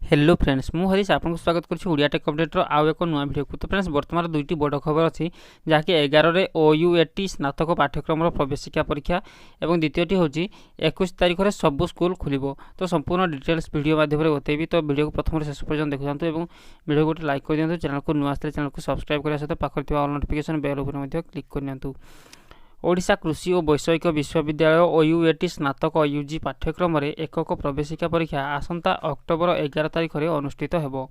Hello friends मु हरीश आपको स्वागत करुच्ची ओडिया टेक अपडेट आउ एक नुआ वीडियो को। तो फ्रेंड्स बर्तमान दुईटी बड़ खबर अच्छी जहाँकि 11 रे OUAT स्नातक पाठ्यक्रम प्रवेशिका परीक्षा और द्वितीयटी हूँ 21 तारीख में सबू स्कूल खोल। तो संपूर्ण डिटेल्स वीडियो माध्यम बतेबी। तो वीडियो को प्रथम शेष पर्यटन देखु और वीडियो गोटे लाइक कर दिखाँ। चैनल को नुआ चैनल को सब्सक्राइब करने सहित पाखे ऑल नोटिफिकेशन बेल उपर क्लिक कर। ओडिशा कृषि और वैषयिक विश्वविद्यालय OUAT स्नातक UG पाठ्यक्रम एकक प्रवेशिका परीक्षा आसंता अक्टोबर 11 तारिख में अनुष्ठित हेबो।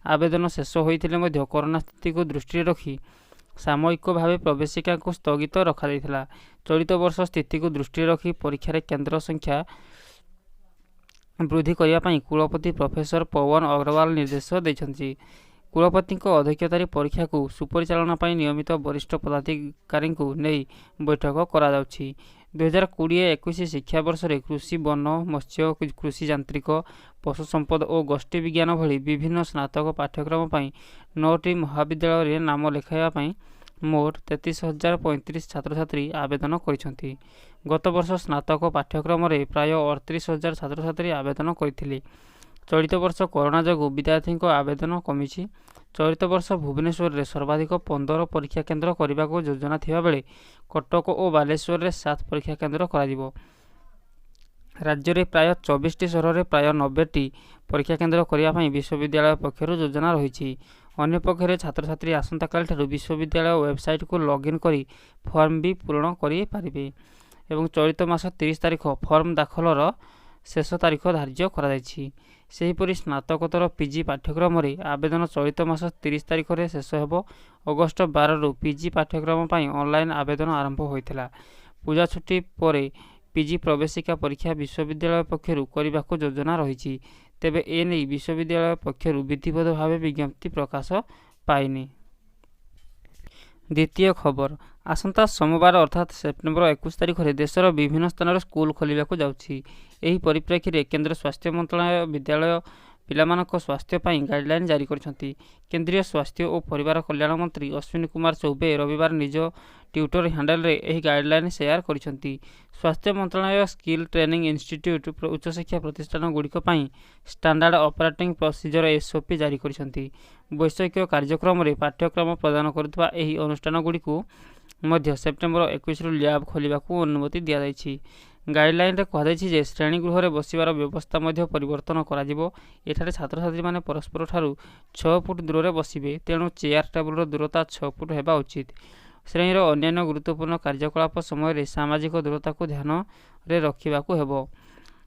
आवेदन शेष होते कोरोना स्थिति को दृष्टि रखी सामयिक भाव प्रवेशिका को स्थगित रखा। चलित वर्ष स्थिति को दृष्टि रखी परीक्षा केन्द्र संख्या वृद्धि करने कुलपति प्रोफेसर पवन अग्रवाल निर्देश देते। कुलपति अध्यक्षतार परीक्षा को सुपरिचालना नियमित वरिष्ठ पदाधिकारी नहीं बैठक करा 2020-21 शिक्षा वर्ष में कृषि वन मत्स्य कृषि यांत्रिक पशु संपद और गोष्ठी विज्ञान भली विभिन्न स्नातक पाठ्यक्रम 9टी महाविद्यालय नाम लेखाइबा मोट 33,035 छात्र छात्री आवेदन कर। गत वर्ष स्नातक पाठ्यक्रम प्राय 38,000 छात्र छात्री आवेदन करथिले। चलित वर्ष कोरोना जगु विद्यार्थी आवेदन कमी। चलित वर्ष भुवनेश्वर में सर्वाधिक 15 परीक्षा केन्द्र करने को योजना थिबा बेले कटक और बालेश्वर में 7 परीक्षा केन्द्र करा। राज्य में प्राय 24टी सहर में प्राय 90टी परीक्षा केन्द्र करने विश्वविद्यालय पक्षर योजना रही। अन्य पक्षरे छात्र छात्री आसंता काल ठारू विश्वविद्यालय वेबसाइट को लॉगिन करी फॉर्म भी पूरण करें। चलित मास 30 तारिख फॉर्म दाखलर शेष तारिख धार्य कर। स्नातकोत्तर PG पाठ्यक्रम आवेदन चलित मास 30 तारिख में शेष हो। अगस्ट 12 रु PG पाठ्यक्रम ऑनलाइन आवेदन आरंभ होता। पूजा छुट्टी पर PG प्रवेशिका परीक्षा विश्वविद्यालय पक्षर करने को योजना रही। तेबे एने विश्वविद्यालय पक्षर विधिवत भाव विज्ञप्ति प्रकाश पाइनि। द्वितीय खबर आसंता सोमवार अर्थात सेप्टेम्बर 21 तारिख में देशर विभिन्न स्थान स्कूल खोलने को जाउछि। एही परिप्रेक्षी में केंद्र स्वास्थ्य मंत्रालय विद्यालय पिलामानक स्वास्थ्य पाई गाइडलाइन जारी करछंती। केंद्रीय स्वास्थ्य और परिवार कल्याण मंत्री अश्विनी कुमार चौबे रविवार निज ट्विटर हैंडल रे एही गाइडलाइन शेयर करछंती। स्वास्थ्य मंत्रालय स्किल ट्रेनिंग इंस्टीट्यूट उच्च शिक्षा प्रतिष्ठान गुड़िक स्टैंडर्ड ऑपरेटिंग प्रोसीजर SOP जारी करछंती। वैषयिक कार्यक्रम रे पाठ्यक्रम प्रदान करुवा एही अनुष्ठान गुड़िक मध्य सेप्टेम्बर 21 रु लैब खोलिबा को अनुमति दिया जायछि। गाइडलाइन रे कहाଯାଇଛି जे श्रेणीगृह रे बसिबार व्यवस्था मध्य परिवर्तन कराजिबो। एठारे छात्र छात्री माने परस्पर ठारू 6 फुट दूर रे बसिबे, तेणु चेयर टेबुल दूरता 6 फुट हेबा उचित। श्रेणी रो अन्य गुरुत्वपूर्ण कार्यकलाप समय रे सामाजिक दूरता को ध्यान रे रखिबा को हेबो।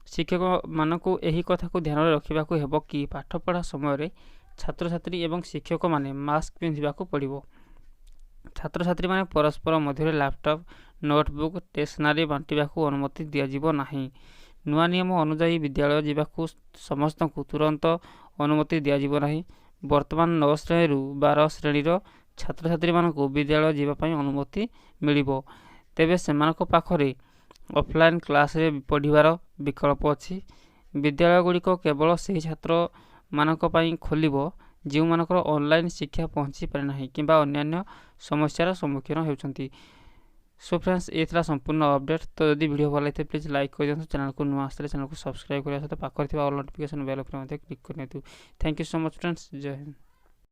शिक्षक मानकु एही कथा को ध्यान रे रखिबा को हेबो कि पाठ पढ़ा समय रे छात्र छात्री एवं शिक्षक माने मास्क पिंधिबा को पड़िबो। छात्र छात्री माने परस्पर मध्य लैपटॉप नोटबुक स्टेशनरी बांटिबा को अनुमति दिया नाही। नुआ नियम अनुसार विद्यालय जावाक समस्त को तुरंत अनुमति दिया नाही। वर्तमान 9 श्रेणी रु 12 श्रेणी छात्र छात्री मानक विद्यालय जावाई अनुमति मिलिबो। तेबे सेमानक पाखरे ऑफलाइन क्लास रे पढ़िबार विकल्प अछि। विद्यालय गुड़िक केवल से छात्र मानक पई खोलिबो जो मानकर ऑनलाइन शिक्षा पहुँची पारे नाही किंबा अन्य समस्यार सम्मुखीन होउछंती। सो फ्रेंड्स ये था संपूर्ण अपडेट। तो यदि वीडियो भल लगे प्लीज लाइक कर दिखाँ। चैनल को नुआ आसले चैनल को सब्सक्राइब करने सहित पाखर ऑल नोटिफिकेशन बेल क्लिक कर। Thank you so much friends. जय हिंद।